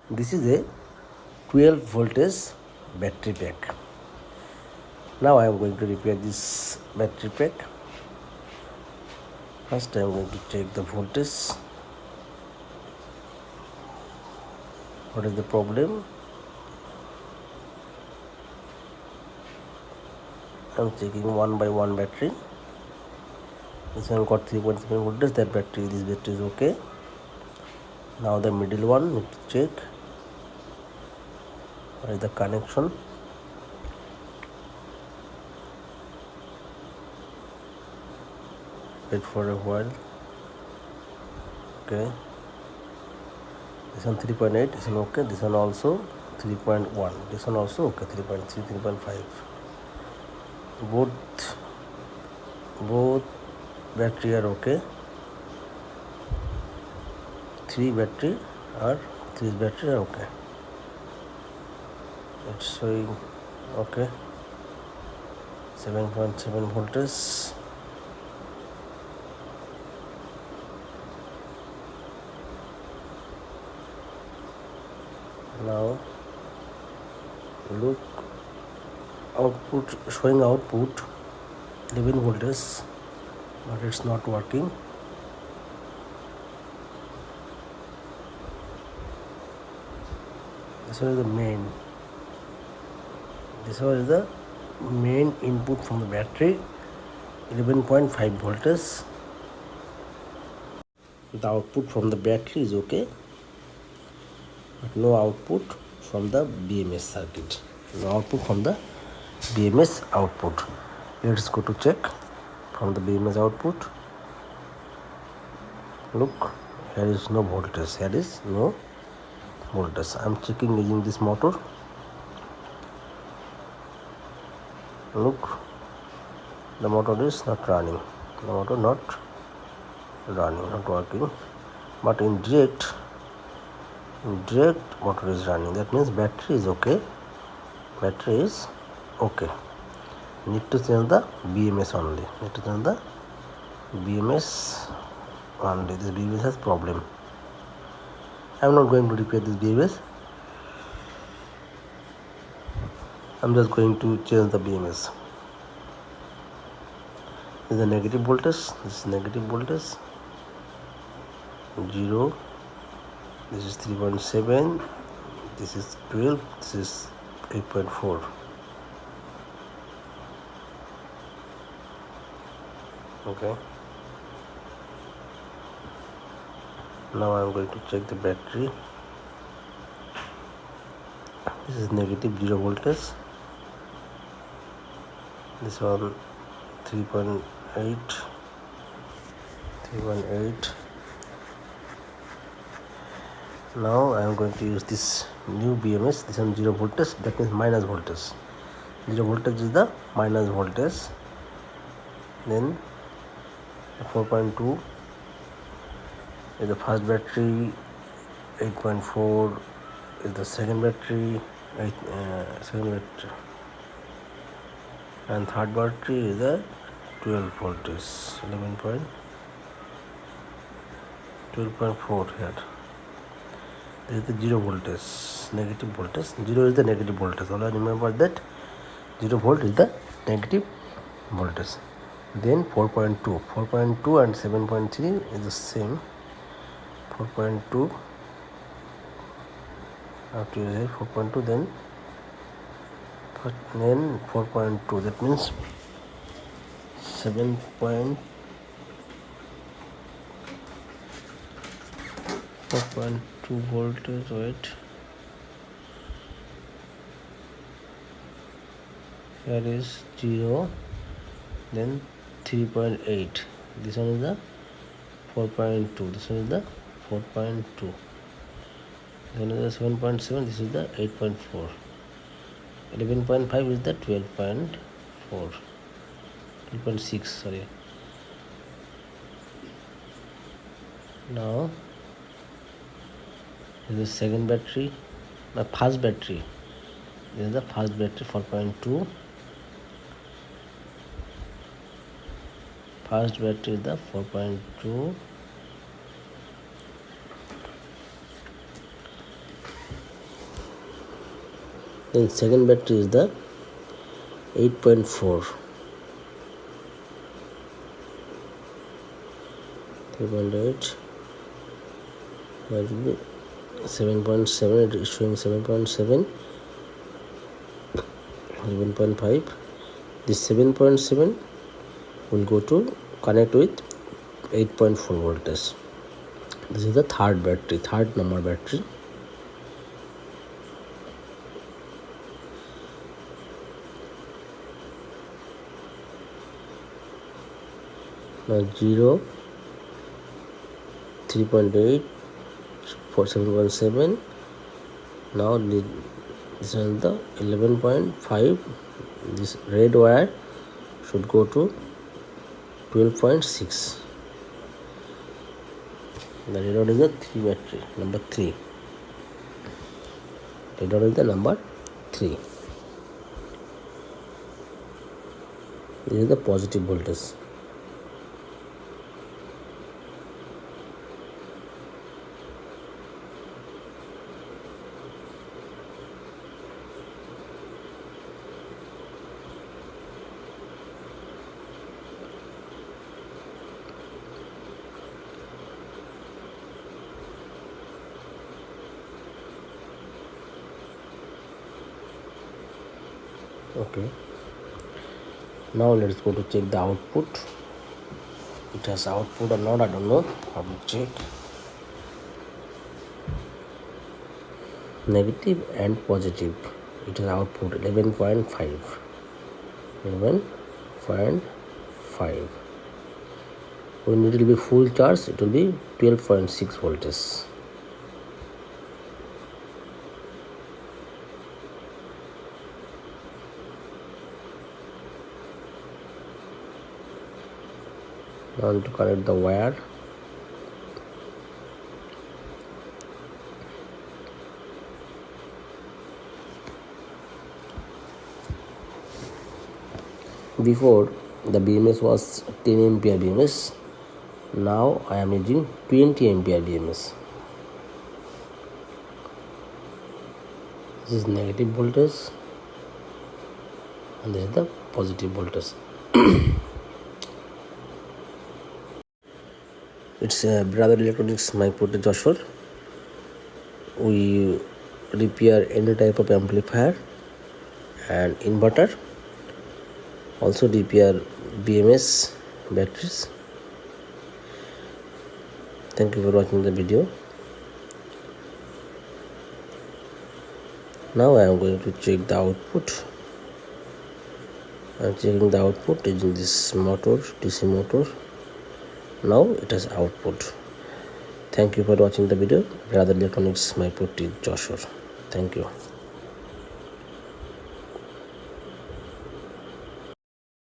This is a 12 voltage battery pack. Now I am going to repair this battery pack. First I am going to check the voltage. What is the problem? I am checking one by one battery. This one got 3.7 voltage. This battery is okay. Now the middle one, need to check what is the connection. Wait for a while. Okay, this one 3.8, this one okay, this one also 3.1, this one also okay, 3.3, 3.5. Both battery are okay. Three battery are okay. It's showing okay. 7.7 voltage. Now look, output showing output 11 voltage, but it's not working. This one is the main. This one is the main input from the battery, 11.5 voltage. The output from the battery is okay, but no output from the BMS circuit. No output from the BMS output. Let's go to check from the BMS output. Look, here is no voltage. Here is no voltage. I'm checking using this motor. Look, the motor is not running. The motor not working. But in direct motor is running. That means battery is okay. Need to change the BMS only. This BMS has problem. I am not going to repair this BMS. I am just going to change the BMS. This is the negative voltage. This is negative voltage. 0. This is 3.7. This is 12. This is 8.4. Okay. Now I am going to check the battery. This is negative 0 voltage. This one 3.8. Now I am going to use this new BMS. This one 0 voltage. That means minus voltage. 0 voltage is the minus voltage. Then 4.2 is the first battery. 8.4 is the second battery. And third battery is the 12 voltage. 12.4 here. This is the 0 voltage, negative voltage. 0 is the negative voltage. All I remember that 0 volt is the negative voltage. Then 4.2 and 7.3 is the same. 4.2 after you say 4.2, then 4.2. That means 7.4.2 voltage. Wait, here is 0, then 3.8. This one is the 4.2. This one is the 4.2. Then is the 7.7. This is the 8.4. 11.5 is the 12.4. 12.6. Sorry. Now this is the second battery. The first battery. This is the first battery, 4.2. First battery is the 4.2. Then second battery is the 8.4. 3.8. 7.7. It is showing 7.7. 11.5. This 7.7 will go to connect with 8.4 voltage. This is the third battery, third number battery. Now 0, 3.8, 7.7. Now this is the 11.5. This red wire should go to 12.6. The red one is the 3 battery, number 3. Red one is the number 3. This is the positive voltage. Okay, now let's go to check the output. It has output or not, I don't know. How to check. Negative and positive. It is output 11.5. 11.5. When it will be full charge, it will be 12.6 volts. Now to connect the wire. Before the BMS was 10 ampere BMS. Now I am using 20 ampere BMS. This is negative voltage and this is the positive voltage. It's Brother Electronics, my put Joshua. We repair any type of amplifier and inverter. Also repair BMS batteries. Thank you for watching the video. Now I am going to check the output. I am checking the output using this motor, DC motor. Now it has output. Thank you for watching the video. Brother Electronics, my put Joshua. Thank you.